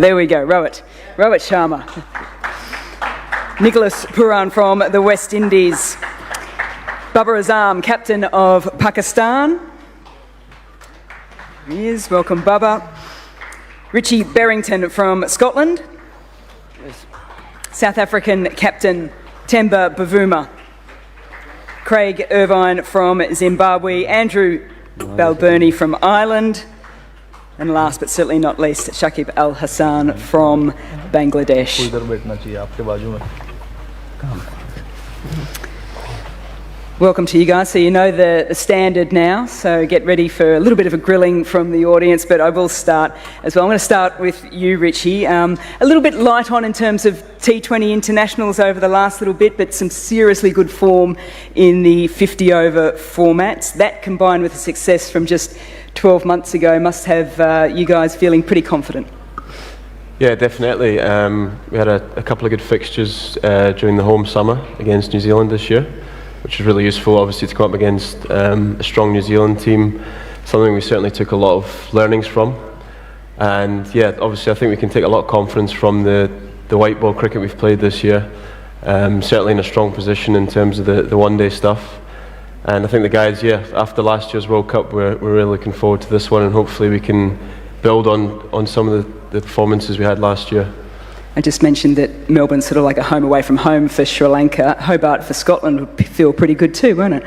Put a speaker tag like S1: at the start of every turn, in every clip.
S1: There we go, Rohit Sharma. Nicholas Puran from the West Indies. Babar Azam, captain of Pakistan. He is, welcome Baba. Richie Berrington from Scotland. South African captain Temba Bavuma. Craig Irvine from Zimbabwe. Andrew Balbirnie from Ireland. And last but certainly not least, Shakib Al Hassan from Bangladesh. Welcome to you guys. So you know the standard now, so get ready for a little bit of a grilling from the audience, but I will start as well. I'm going to start with you, Richie. A little bit light on in terms of T20 internationals over the last little bit, but some seriously good form in the 50-over formats. That combined with the success from just 12 months ago must have you guys feeling pretty confident.
S2: Yeah, definitely. We had a couple of good fixtures during the home summer against New Zealand this year, which was really useful, obviously, to come up against a strong New Zealand team, something we certainly took a lot of learnings from. And yeah, obviously I think we can take a lot of confidence from the white ball cricket we've played this year, certainly in a strong position in terms of the one-day stuff. And I think the guys, yeah, after last year's World Cup, we're really looking forward to this one, and hopefully we can build on some of the performances we had last year.
S1: I just mentioned that Melbourne's sort of like a home away from home for Sri Lanka. Hobart for Scotland would feel pretty good too, won't it?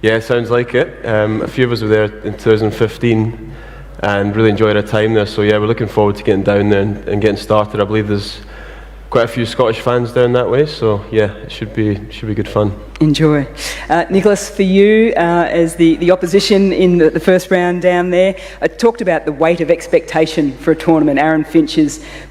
S2: Yeah, sounds like it. A few of us were there in 2015 and really enjoyed our time there. So yeah, we're looking forward to getting down there and getting started. I believe there's quite a few Scottish fans down that way, so yeah, it should be good fun.
S1: Enjoy. Nicholas, for you, as the opposition in the first round down there, I talked about the weight of expectation for a tournament. Aaron Finch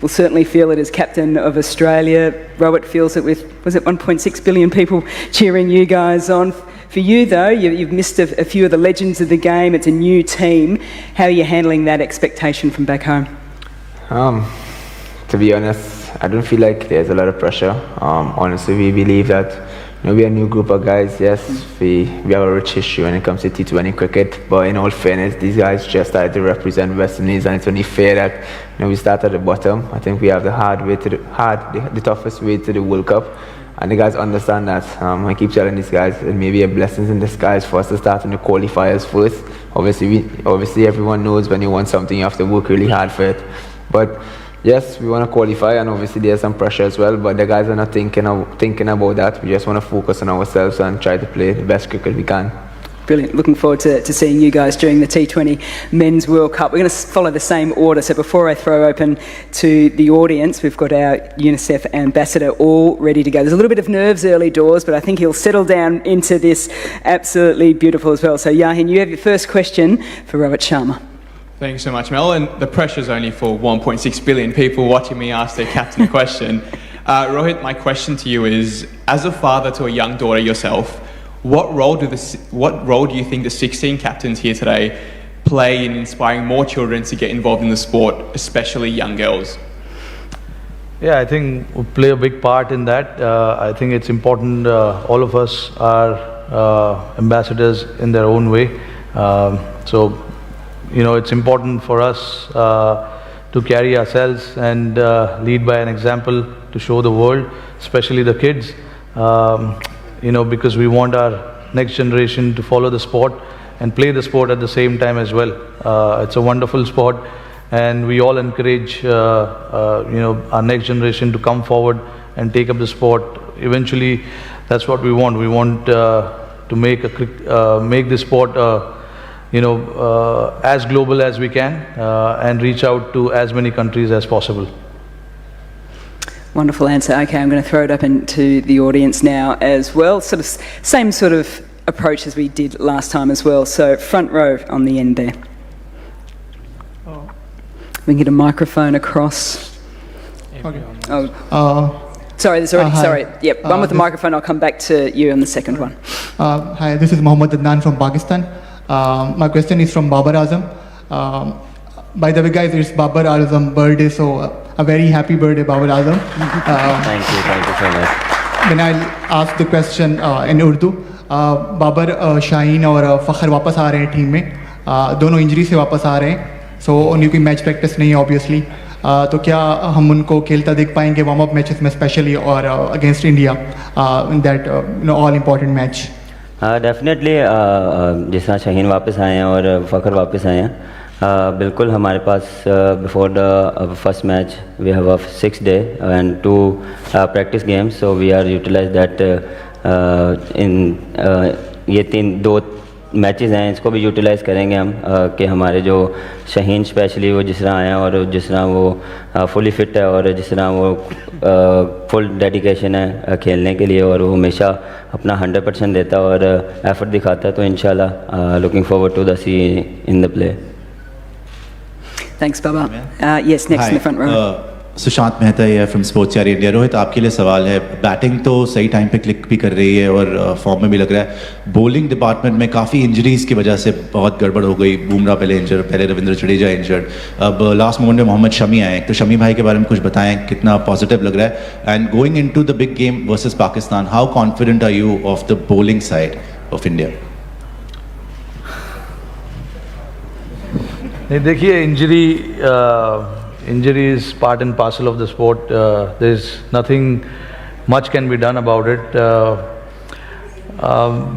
S1: will certainly feel it as captain of Australia. Rohit feels it with, was it 1.6 billion people cheering you guys on. For you though, you've missed a few of the legends of the game. It's a new team. How are you handling that expectation from back home?
S3: To be honest, I don't feel like there's a lot of pressure. Honestly, we believe that we're a new group of guys. Yes, we have a rich history when it comes to T20 cricket, but in all fairness, these guys just started to represent West Indies, and it's only fair that we start at the bottom. I think we have the toughest way to the World Cup, and the guys understand that. I keep telling these guys it may be a blessing in disguise for us to start in the qualifiers first. Obviously, everyone knows when you want something, you have to work really hard for it. But yes, we want to qualify, and obviously there's some pressure as well, but the guys are not thinking about that. We just want to focus on ourselves and try to play the best cricket we can.
S1: Brilliant. Looking forward to seeing you guys during the T20 Men's World Cup. We're going to follow the same order, so before I throw open to the audience, we've got our UNICEF ambassador all ready to go. There's a little bit of nerves early doors, but I think he'll settle down into this absolutely beautiful as well. So Yahin, you have your first question for Rohit Sharma.
S4: Thanks so much, Mel. And the pressure's only for 1.6 billion people watching me ask their captain a question. Rohit, my question to you is, as a father to a young daughter yourself, what role do you think the 16 captains here today play in inspiring more children to get involved in the sport, especially young girls?
S5: Yeah, I think we play a big part in that. I think it's important. All of us are ambassadors in their own way. It's important for us to carry ourselves and lead by an example to show the world, especially the kids, because we want our next generation to follow the sport and play the sport at the same time as well. It's a wonderful sport, and we all encourage our next generation to come forward and take up the sport. Eventually, that's what we want. We want to make this sport as global as we can and reach out to as many countries as possible.
S1: Wonderful answer. Okay, I'm going to throw it up into the audience now as well. Same sort of approach as we did last time as well. So front row on the end there. We can get a microphone across.
S6: Okay.
S1: Sorry, sorry. Yep, one with the microphone. I'll come back to you on the second one.
S6: Hi, this is Mohammad Adnan from Pakistan. My question is from Babar Azam. By the way, guys, it's Babar Azam birthday, so a very happy birthday, Babar Azam.
S7: Thank you so much.
S6: Then I'll ask the question in Urdu. Babar Shaheen और फ़खर वापस आ रहे हैं team में, दोनों injury से वापस आ रहे हैं, सो उनकी कोई मैच प्रैक्टिस नहीं है ऑब्वियसली. तो क्या हम उनको खेलता देख पाएंगे वार्म अप मैचेस में स्पेशली और against India in that all important match?
S7: Definitely जिस तरह शाहीन वापस आए हैं और फ़खर वापस आए हैं, बिल्कुल हमारे पास before the first match we have a 6 day and 2 practice games, so we are utilize that in ये 2 मैचेस हैं, इसको भी यूटिलाइज़ करेंगे हम कि हमारे जो शाहीन स्पेशली वो जिस तरह आए हैं और जिस तरह वो फुली फिट है और जिस तरह वो फुल डेडिकेशन है खेलने के लिए और वो हमेशा अपना 100% देता है और एफर्ट दिखाता है, तो इंशाल्लाह looking forward to the see in the play.
S1: Thanks, Baba. Yes, next in the front row.
S8: Sushant Mehta है फ्रॉम स्पोर्ट्स यार इंडिया. रोहित, आपके लिए सवाल है. बैटिंग तो सही टाइम पे क्लिक भी कर रही है और फॉर्म में भी लग रहा है. बॉलिंग डिपार्टमेंट में काफ़ी इंजरीज़ की वजह से बहुत गड़बड़ हो गई. बुमराह पहले इंजर्ड, पहले रविंद्र जडेजा इंजर्ड, अब लास्ट मोमेंट में मोहम्मद शमी आए. तो शमी भाई के बारे में कुछ बताएं, कितना पॉजिटिव लग रहा है? And going into the big game versus Pakistan, how confident are you of the bowling side of India?
S5: नहीं, देखिए, injury is part and parcel of the sport. There is nothing much can be done about it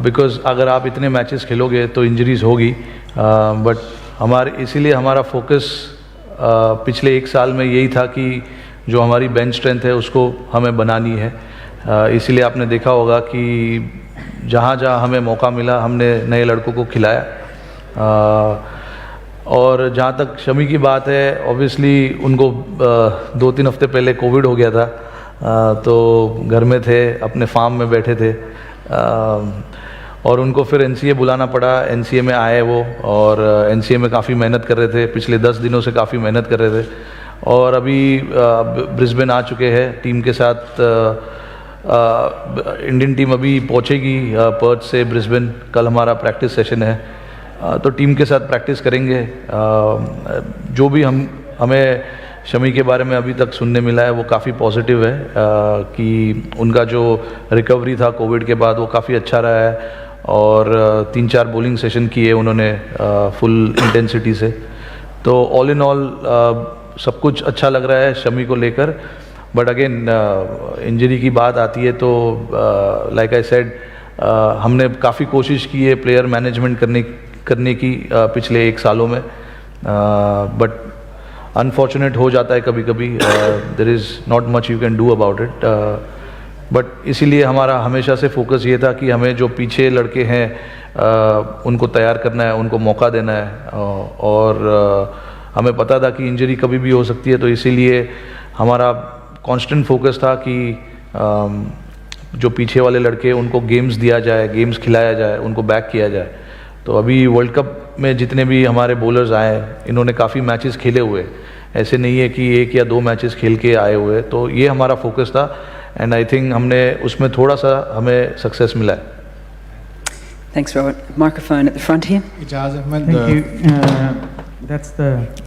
S5: because अगर आप इतने matches खेलोगे तो injuries होगी. But इसीलिए हमारा फोकस पिछले 1 साल में यही था कि जो हमारी बेंच स्ट्रेंथ है उसको हमें बनानी है. इसीलिए आपने देखा होगा कि जहाँ जहाँ हमें मौका मिला हमने नए लड़कों को खिलाया. और जहाँ तक शमी की बात है, ऑब्वियसली उनको 2-3 हफ्ते पहले कोविड हो गया था, तो घर में थे, अपने फार्म में बैठे थे और उनको फिर एनसीए बुलाना पड़ा. एनसीए में आए वो और एनसीए में काफ़ी मेहनत कर रहे थे. पिछले 10 दिनों से काफ़ी मेहनत कर रहे थे और अभी ब्रिस्बेन आ चुके हैं टीम के साथ. इंडियन टीम अभी पहुँचेगी पर्थ से ब्रिस्बेन. कल हमारा प्रैक्टिस सेशन है, तो टीम के साथ प्रैक्टिस करेंगे. जो भी हमें शमी के बारे में अभी तक सुनने मिला है वो काफ़ी पॉजिटिव है कि उनका जो रिकवरी था कोविड के बाद वो काफ़ी अच्छा रहा है और 3-4 बॉलिंग सेशन किए उन्होंने फुल इंटेंसिटी से. तो ऑल इन ऑल सब कुछ अच्छा लग रहा है शमी को लेकर. बट अगेन इंजरी की बात आती है तो लाइक आई सेड, हमने काफ़ी कोशिश की है प्लेयर मैनेजमेंट करने की पिछले 1 सालों में, बट अनफॉर्चुनेट हो जाता है कभी कभी. There is not much you can do about it. But इसीलिए हमारा हमेशा से फोकस ये था कि हमें जो पीछे लड़के हैं उनको तैयार करना है, उनको मौका देना है. और हमें पता था कि इंजरी कभी भी हो सकती है, तो इसीलिए हमारा कांस्टेंट फोकस था कि जो पीछे वाले लड़के उनको गेम्स दिया जाए, गेम्स खिलाया जाए, उनको बैक किया जाए. तो अभी वर्ल्ड कप में जितने भी हमारे बॉलर्स आए इन्होंने काफ़ी मैचेस खेले हुए. ऐसे नहीं है कि 1 या 2 मैचेस खेल के आए हुए. तो ये हमारा फोकस था एंड आई थिंक हमने उसमें थोड़ा सा हमें सक्सेस मिला है.
S1: Thanks, Robert. Microphone at the front here.
S9: Ijaz Ahmed. Thank you.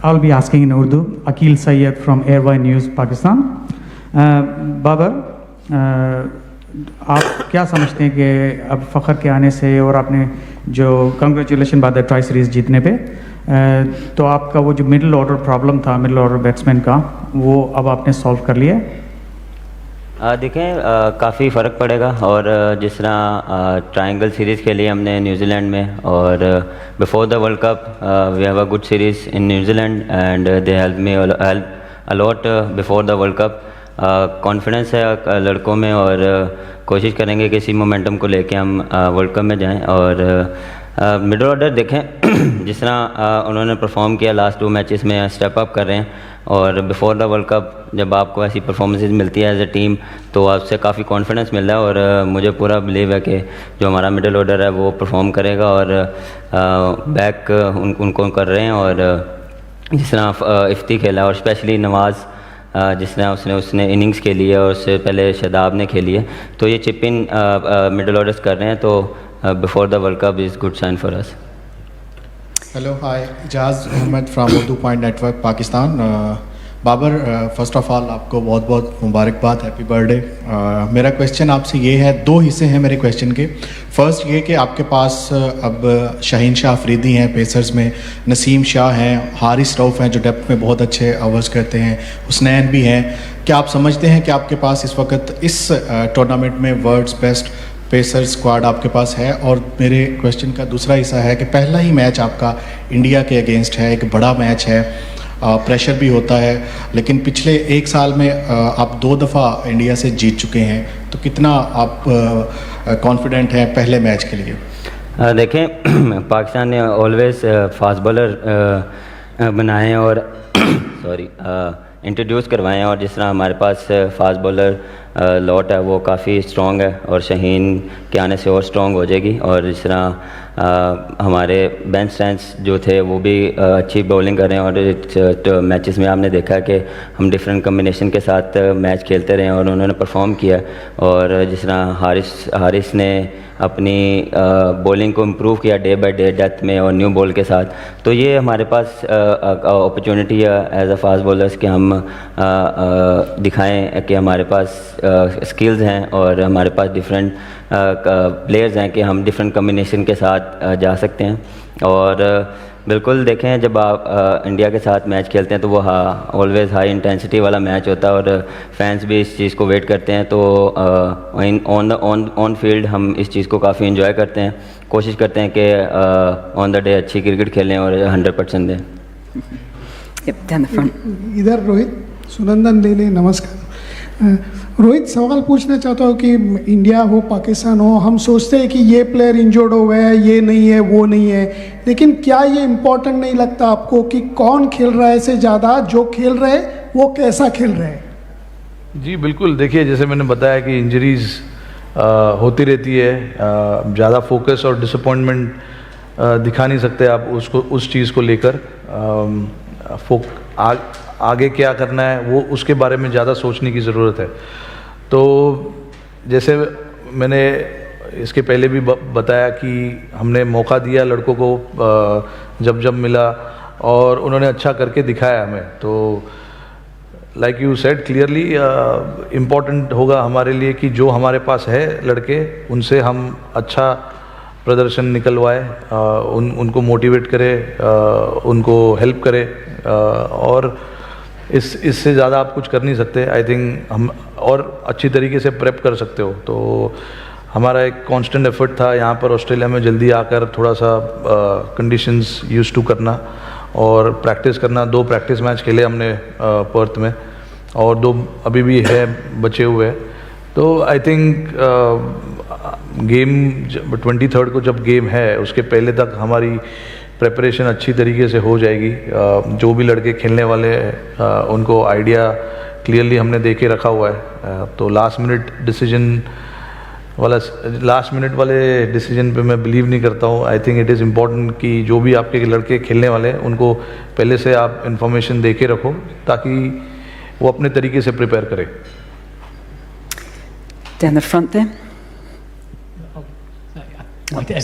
S9: I'll be asking in Urdu. Akil Sayyed from Airway News, Pakistan. Babar, आप क्या समझते हैं कि अब फ़खर के आने से और आपने जो कंग्रेचुलेशन बाद ट्राई सीरीज़ जीतने पे, तो आपका वो जो मिडिल ऑर्डर प्रॉब्लम था, मिडिल ऑर्डर बैट्समैन का, वो अब आपने सॉल्व कर लिया?
S7: देखें, काफ़ी फ़र्क पड़ेगा. और जिस तरह ट्रायंगल सीरीज़ के लिए हमने न्यूजीलैंड में और before the world cup we have a good series in New Zealand and they help me a lot before the world cup. Confidence है लड़कों में और कोशिश करेंगे कि इसी मोमेंटम को लेके हम वर्ल्ड कप में जाएं. और मिडल ऑर्डर देखें जिस तरह उन्होंने परफॉर्म किया लास्ट 2 मैचेस में, स्टेप अप कर रहे हैं. और बिफोर द वर्ल्ड कप जब आपको ऐसी परफॉर्मेंसेस मिलती है एज ए टीम तो आपसे काफ़ी कॉन्फिडेंस मिल रहा है. और मुझे पूरा बिलीव है कि जो हमारा मिडल ऑर्डर है वो परफॉर्म करेगा और बैक उनको कर रहे हैं. और जिस तरह इफ्ती खेला और स्पेशली नवाज़ जिस तरह उसने इनिंग्स खेली है और उससे पहले शादाब ने खेली है, तो ये चिप इन मिडल ऑर्डर्स कर रहे हैं. तो before the world cup is good sign for us.
S10: Hello, hi, Ijaz Ahmed from Urdu Point Network, Pakistan. Babar, first of all आपको बहुत बहुत मुबारकबाद, हैप्पी बर्थडे। मेरा क्वेश्चन आपसे ये है, दो हिस्से हैं मेरे क्वेश्चन के। फर्स्ट ये कि आपके पास अब शाहीन शाह अफरीदी हैं पेसर्स में, नसीम शाह हैं, हारिस रऊफ़ हैं जो डेप्थ में बहुत अच्छे ओवर्स करते हैं, हुसनैन भी हैं। क्या आप समझते हैं कि आपके पास इस वक्त इस टूर्नामेंट में वर्ल्ड्स बेस्ट पेसर स्क्वाड आपके पास है? और मेरे क्वेश्चन का दूसरा हिस्सा है कि पहला ही मैच आपका इंडिया के अगेंस्ट है, एक बड़ा मैच है, प्रेशर भी होता है, लेकिन पिछले एक साल में आप 2 दफ़ा इंडिया से जीत चुके हैं, तो कितना आप कॉन्फिडेंट हैं पहले मैच के लिए?
S7: देखें, पाकिस्तान ने ऑलवेज फास्ट बॉलर बनाए हैं और सॉरी इंट्रोड्यूस करवाए हैं, और जिस तरह हमारे पास फास्ट बॉलर लॉट है वो काफ़ी स्ट्रॉन्ग है और शाहीन के आने से और स्ट्रॉन्ग हो जाएगी। और जिस तरह हमारे बेंच स्ट्रेंथ्स जो थे वो भी अच्छी बॉलिंग कर रहे हैं, और मैचेस में आपने देखा कि हम डिफरेंट कम्बिनेशन के साथ मैच खेलते रहे और उन्होंने परफॉर्म किया। और जिस तरह हारिस ने अपनी बॉलिंग को इम्प्रूव किया डे बाय डे डेथ में और न्यू बॉल के साथ, तो ये हमारे पास अपॉर्चुनिटी है एज अ फास्ट बॉलर्स कि हम दिखाएं कि हमारे पास स्किल्स हैं और हमारे पास डिफरेंट प्लेयर्स हैं कि हम डिफरेंट कम्बिनेशन के साथ जा सकते हैं। और बिल्कुल देखें, जब आप इंडिया के साथ मैच खेलते हैं तो वो ऑलवेज हाई इंटेंसिटी वाला मैच होता है और फैंस भी इस चीज़ को वेट करते हैं। तो ऑन फील्ड हम इस चीज़ को काफ़ी इंजॉय करते हैं, कोशिश करते हैं कि ऑन द डे अच्छी क्रिकेट खेलें और 100% दें।
S11: इधर रोहित सुनंदन लेले, नमस्कार। रोहित, सवाल पूछना चाहता हूँ कि इंडिया हो पाकिस्तान हो, हम सोचते हैं कि ये प्लेयर इंजर्ड हो गए हैं, ये नहीं है, वो नहीं है, लेकिन क्या ये इम्पोर्टेंट नहीं लगता आपको कि कौन खेल रहा है से ज़्यादा जो खेल रहे हैं वो कैसा खेल रहे हैं?
S5: जी बिल्कुल, देखिए जैसे मैंने बताया कि इंजरीज होती रहती है, ज़्यादा फोकस और डिसअपॉइंटमेंट दिखा नहीं सकते आप उसको, उस चीज़ को लेकर। आगे क्या करना है वो उसके बारे में ज़्यादा सोचने की ज़रूरत है। तो जैसे मैंने इसके पहले भी बताया कि हमने मौका दिया लड़कों को जब जब मिला और उन्होंने अच्छा करके दिखाया हमें। तो like you said clearly, important होगा हमारे लिए कि जो हमारे पास है लड़के उनसे हम अच्छा प्रदर्शन निकलवाए, उनको मोटिवेट करें, उनको हेल्प करें, और इससे ज़्यादा आप कुछ कर नहीं सकते। आई थिंक हम और अच्छी तरीके से प्रेप कर सकते हो। तो हमारा एक कांस्टेंट एफर्ट था यहाँ पर ऑस्ट्रेलिया में जल्दी आकर थोड़ा सा कंडीशंस यूज टू करना और प्रैक्टिस करना। 2 प्रैक्टिस मैच खेले हमने पर्थ में और 2 अभी भी है बचे हुए। तो आई थिंक गेम 23 को जब गेम है उसके पहले तक हमारी प्रिपरेशन अच्छी तरीके से हो जाएगी। जो भी लड़के खेलने वाले हैं उनको आइडिया क्लियरली हमने दे के रखा हुआ है। तो लास्ट मिनट वाले डिसीजन पे मैं बिलीव नहीं करता हूँ। I think it is important कि जो भी आपके लड़के खेलने वाले हैं उनको पहले से आप इंफॉर्मेशन दे के रखो ताकि वो अपने तरीके से प्रिपेयर करें।
S1: Down the front there.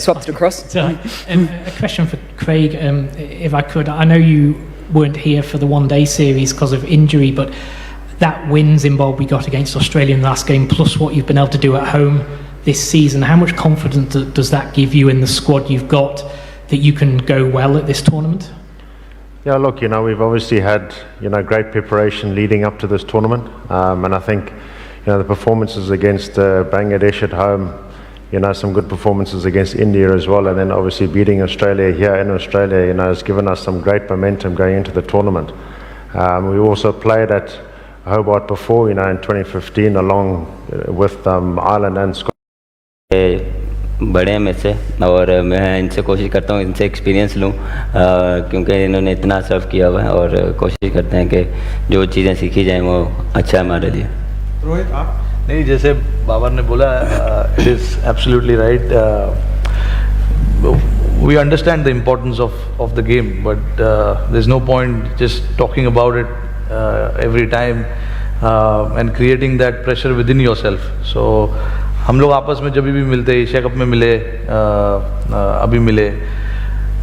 S1: Swapped it across.
S12: So, a question for Craig, if I could. I know you weren't here for the one-day series because of injury, but that win Zimbabwe got against Australia in the last game, plus what you've been able to do at home this season, how much confidence does that give you in the squad you've got that you can go well at this tournament?
S13: Yeah, look, we've obviously had, great preparation leading up to this tournament, and I think, the performances against Bangladesh at home, some good performances against India as well, and then obviously beating Australia here in Australia, has given us some great momentum going into the tournament. We also played at Hobart before, in 2015, along with Ireland and Scotland.
S7: बड़े में से, और मैं इनसे कोशिश करता हूँ इनसे एक्सपीरियंस लूँ क्योंकि इन्होंने इतना सर्व किया हुआ है, और कोशिश करते हैं कि जो चीज़ें सीखी जाएँ वो अच्छा है हमारे लिए।
S5: रोहित, आप नहीं, जैसे बाबर ने बोला, it is absolutely right. we understand the importance of the game, but there's no point just talking about it every time and creating that pressure within yourself. So हम लोग आपस में जब भी मिलते, एशिया कप में मिले, अभी मिले,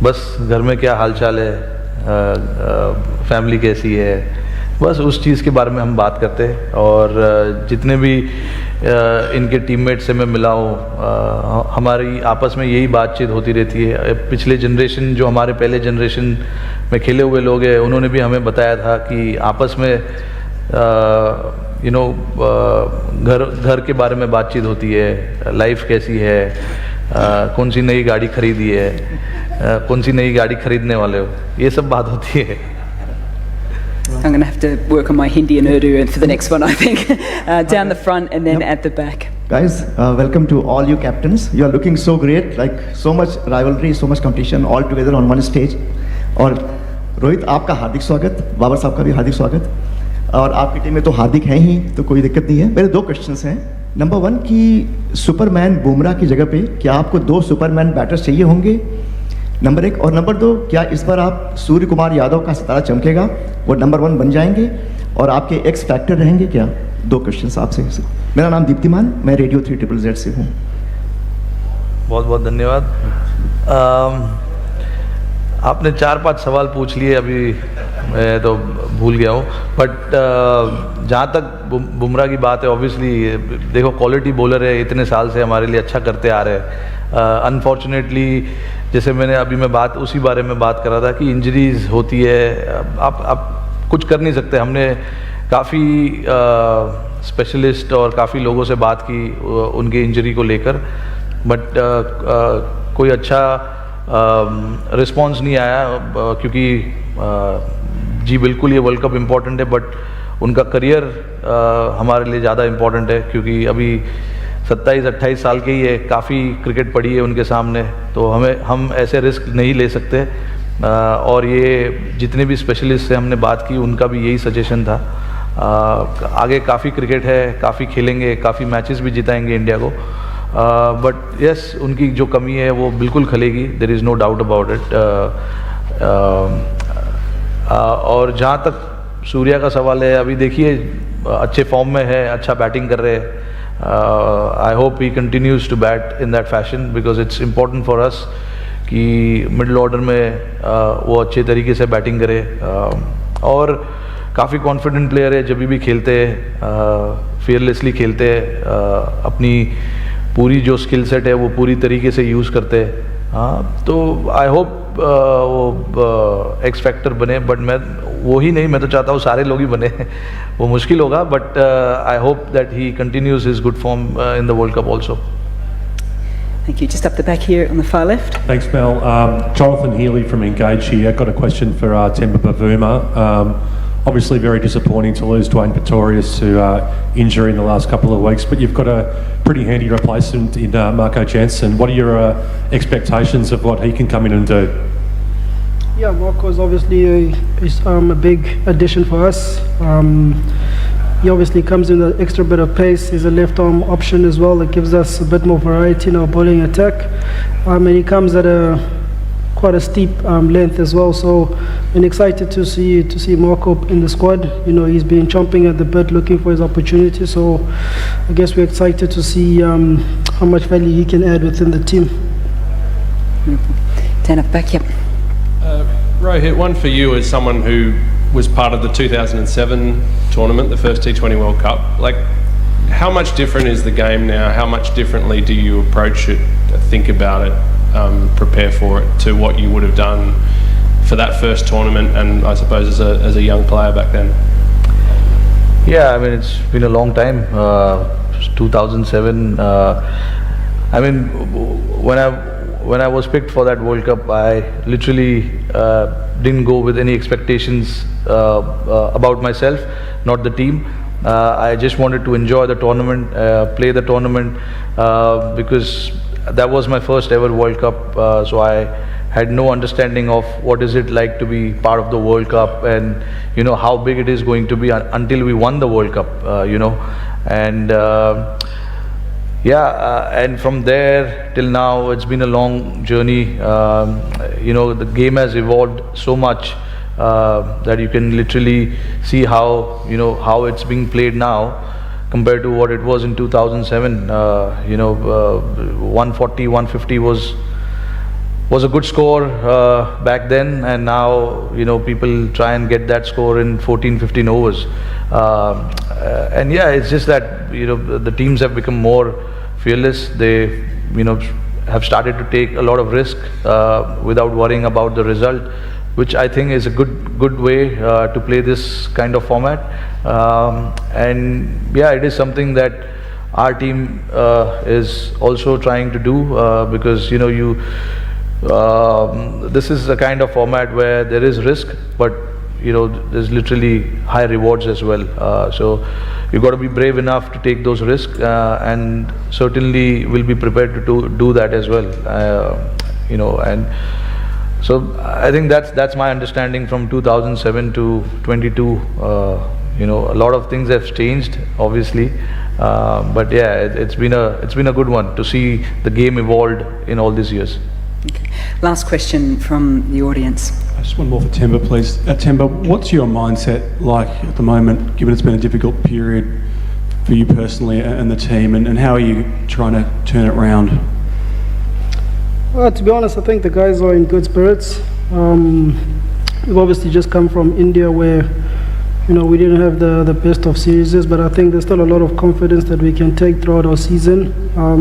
S5: बस घर में क्या हालचाल है, फैमिली कैसी है, बस उस चीज़ के बारे में हम बात करते हैं और जितने भी इनके टीममेट से मैं मिला हूँ हमारी आपस में यही बातचीत होती रहती है। पिछले जनरेशन जो हमारे पहले जनरेशन में खेले हुए लोग हैं उन्होंने भी हमें बताया था कि आपस में घर के बारे में बातचीत होती है, लाइफ कैसी है, कौन सी नई गाड़ी खरीदी है, कौन सी नई गाड़ी खरीदने वाले हो, ये सब बात होती है।
S1: I'm going to have to work on my Hindi and Urdu for the next one, I think. Down the front and then at the back.
S14: Guys, welcome to all you captains. You are looking so great, like so much rivalry, so much competition all together on one stage. और रोहित आपका हार्दिक स्वागत, बाबर साहब का भी हार्दिक स्वागत। और आपकी team में तो हार्दिक हैं ही, तो कोई दिक्कत नहीं है। मेरे दो क्वेश्चंस हैं। नंबर 1 कि सुपरमैन बुमराह की जगह पे क्या आपको 2 सुपरमैन बैटर्स चाहिए होंगे? नंबर 1 और नंबर 2 क्या इस बार आप सूर्य कुमार यादव का सितारा चमकेगा, वो नंबर 1 बन जाएंगे और आपके एक्स फैक्टर रहेंगे क्या? 2 क्वेश्चंस आपसे। मेरा नाम दीप्तिमान, मैं रेडियो 3ZZZ से हूँ।
S5: बहुत बहुत धन्यवाद। आपने 4-5 सवाल पूछ लिए, अभी मैं तो भूल गया हूँ, बट जहाँ तक बुमराह की बात है, ऑब्वियसली देखो क्वालिटी बॉलर है, इतने साल से हमारे लिए अच्छा करते आ रहे हैं। अनफॉर्चुनेटली जैसे मैं बात उसी बारे में बात कर रहा था कि इंजरीज होती है, आप कुछ कर नहीं सकते। हमने काफ़ी स्पेशलिस्ट और काफ़ी लोगों से बात की उनके इंजरी को लेकर, बट कोई अच्छा रिस्पॉन्स नहीं आया, क्योंकि जी बिल्कुल ये वर्ल्ड कप इम्पॉर्टेंट है, बट उनका करियर हमारे लिए ज़्यादा इम्पॉर्टेंट है, क्योंकि अभी 27-28 साल के ही है, काफ़ी क्रिकेट पड़ी है उनके सामने, तो हम ऐसे रिस्क नहीं ले सकते। और ये जितने भी स्पेशलिस्ट से हमने बात की उनका भी यही सजेशन था। आगे काफ़ी क्रिकेट है, काफ़ी खेलेंगे, काफ़ी मैचेस भी जिताएंगे इंडिया को, बट यस उनकी जो कमी है वो बिल्कुल खलेगी, there is no doubt about it. और जहाँ तक सूर्या का सवाल है, अभी देखिए अच्छे फॉर्म में है, अच्छा बैटिंग कर रहे हैं। I hope he continues to bat in that fashion because it's important for us कि मिडिल ऑर्डर में वो अच्छे तरीके से बैटिंग करे, और काफ़ी कॉन्फिडेंट प्लेयर है, जब भी खेलते हैं फियरलेसली खेलते हैं, अपनी पूरी जो स्किल सेट है वो पूरी तरीके से यूज़ करते हैं। हाँ, तो आई होप वो एक्स फैक्टर बने, बट मैं वो ही नहीं, मैं तो चाहता हूँ सारे लोग ही बने। वो मुश्किल होगा, but I hope that he continues his good form in the world cup also.
S1: Thank you. Just up the back here on the far left.
S15: Thanks, Mel. Jonathan Healy from Engage here. Got a question for Temba Bavuma. Obviously very disappointing to lose Dwayne Pretorius to injury in the last couple of weeks, but you've got a pretty handy replacement in Marco Jansen. What are your expectations of what he can come in and do?
S16: Yeah, Marco is obviously a big addition for us. He obviously comes in with an extra bit of pace. He's a left arm option as well. It gives us a bit more variety in our bowling attack. And he comes at quite a steep length as well. So I'm excited to see Marco in the squad. You know, he's been chomping at the bit, looking for his opportunity. So I guess we're excited to see how much value he can add within the team.
S1: Turn up back, yep.
S17: Rohit, one for you as someone who was part of the 2007 tournament, the first T20 World Cup. Like, how much different is the game now? How much differently do you approach it, think about it, prepare for it, to what you would have done for that first tournament and I suppose as a young player back then?
S5: Yeah, I mean, it's been a long time. 2007. I mean, when I was picked for that World Cup, I literally didn't go with any expectations about myself, not the team. I just wanted to enjoy the tournament, play the tournament, because that was my first ever World Cup. So I had no understanding of what is it like to be part of the World Cup, and you know how big it is going to be until we won the World Cup. You know, and and from there till now, it's been a long journey. You know, the game has evolved so much that you can literally see how it's being played now compared to what it was in 2007. 140, 150 was was a good score back then, and now people try and get that score in 14-15 overs. And yeah, it's just that the teams have become more fearless. They have started to take a lot of risk without worrying about the result, which I think is a good way to play this kind of format. And yeah, it is something that our team is also trying to do, because this is a kind of format where there is risk, but there's literally high rewards as well. So you've got to be brave enough to take those risks, and certainly will be prepared to do that as well. And so I think that's my understanding from 2007 to 22. A lot of things have changed, obviously, but yeah, it's been a good one to see the game evolved in all these years.
S1: Okay. Last question from the audience.
S18: Just one more for Temba, please. Temba, what's your mindset like at the moment, given it's been a difficult period for you personally and the team, and how are you trying to turn it around?
S16: Well, to be honest, I think the guys are in good spirits. We've obviously just come from India, where we didn't have the best of series, but I think there's still a lot of confidence that we can take throughout our season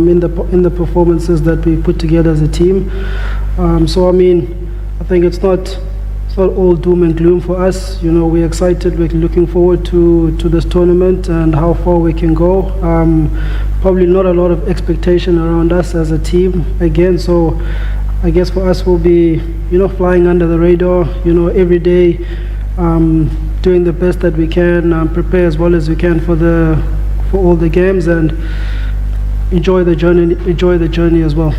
S16: in the performances that we put together as a team. So I think it's not all doom and gloom for us. We're excited. We're looking forward to this tournament and how far we can go. Probably not a lot of expectation around us as a team again. So I guess for us, we'll be flying under the radar. Every day. Doing the best that we can, prepare as well as we can for all the games, and enjoy the journey as well.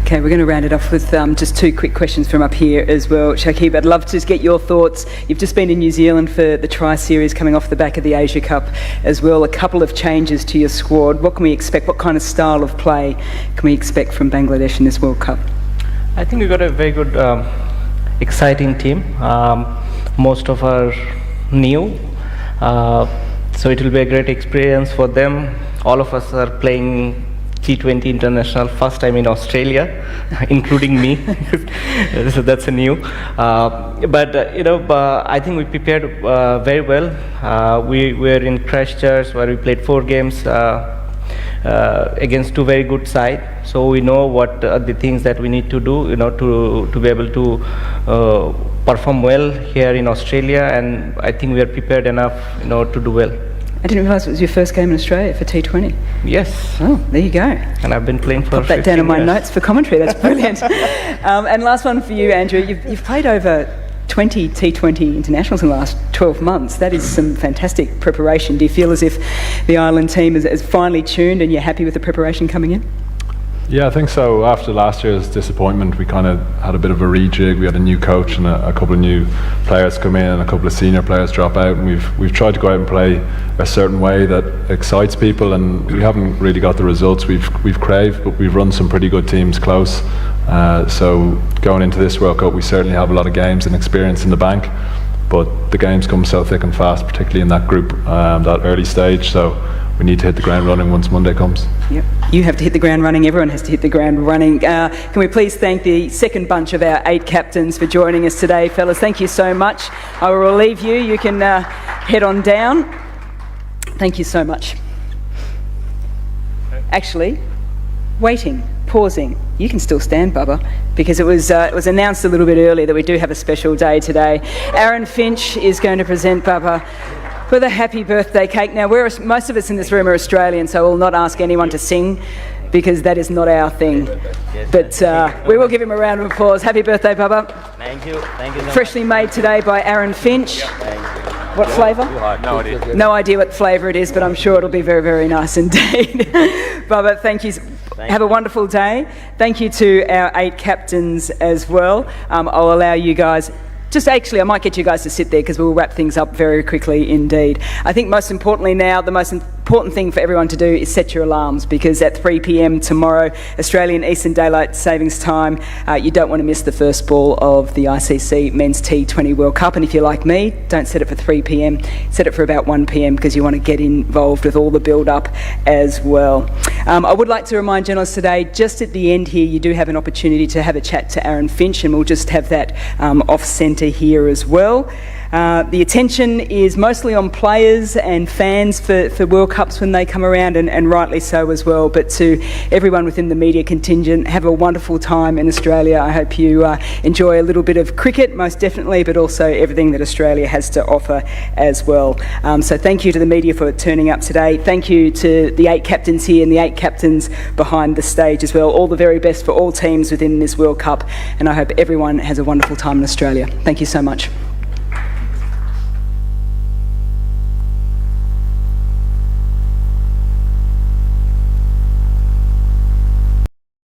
S1: Okay, we're going to round it off with just two quick questions from up here as well. Shakib, I'd love to just get your thoughts. You've just been in New Zealand for the Tri-Series, coming off the back of the Asia Cup as well. A couple of changes to your squad. What can we expect? What kind of style of play can we expect from Bangladesh in this World Cup?
S19: I think we've got a very good, exciting team. Most of are new, so it will be a great experience for them. All of us are playing T20 international first time in Australia, including me. So that's a new. But I think we prepared very well. We were in Christchurch, where we played 4 games against 2 very good sides. So we know what are the things that we need to do, to be able to perform well here in Australia, and I think we are prepared enough, to do well.
S1: I didn't realise it was your first game in Australia for T20.
S19: Yes.
S1: Oh, there you go.
S19: And I've been playing for 15
S1: years. Pop that down in my
S19: years.
S1: Notes for commentary. That's brilliant. And last one for you, Andrew. You've played over 20 T20 internationals in the last 12 months. That is some fantastic preparation. Do you feel as if the Ireland team is finely tuned and you're happy with the preparation coming in?
S20: Yeah, I think so. After last year's disappointment, we kind of had a bit of a rejig. We had a new coach and a couple of new players come in, and a couple of senior players drop out, and we've tried to go out and play a certain way that excites people, and we haven't really got the results we've craved, but we've run some pretty good teams close. So going into this World Cup, we certainly have a lot of games and experience in the bank, but the games come so thick and fast, particularly in that group, that early stage. So we need to hit the ground running once Monday comes. Yep.
S1: You have to hit the ground running. Everyone has to hit the ground running. Can we please thank the second bunch of our 8 captains for joining us today, fellas? Thank you so much. I will relieve you. You can head on down. Thank you so much. Actually, pausing. You can still stand, Bubba, because it was announced a little bit earlier that we do have a special day today. Aaron Finch is going to present Bubba with a happy birthday cake. Now, most of us in this room are Australian, so we'll not ask anyone to sing, because that is not our thing. But we will give him a round of applause. Happy birthday, Bubba.
S7: Thank you. Thank you so much.
S1: Freshly made today by Aaron Finch. What flavour?
S7: No idea.
S1: No idea what flavour it is, but I'm sure it'll be very, very nice indeed. Bubba, thank you. Have a wonderful day. Thank you to our 8 captains as well. I'll allow you guys... I might get you guys to sit there, because we'll wrap things up very quickly indeed. I think most importantly now, the most important thing for everyone to do is set your alarms, because at 3 p.m. tomorrow, Australian Eastern Daylight Savings Time, you don't want to miss the first ball of the ICC Men's T20 World Cup. And if you're like me, don't set it for 3 p.m, set it for about 1 p.m, because you want to get involved with all the build-up as well. I would like to remind journalists today, just at the end here, you do have an opportunity to have a chat to Aaron Finch, and we'll just have that off-centre here as well. The attention is mostly on players and fans for World Cups when they come around, and rightly so as well. But to everyone within the media contingent, have a wonderful time in Australia. I hope you enjoy a little bit of cricket, most definitely, but also everything that Australia has to offer as well. So thank you to the media for turning up today. Thank you to the 8 captains here and the 8 captains behind the stage as well. All the very best for all teams within this World Cup, and I hope everyone has a wonderful time in Australia. Thank you so much.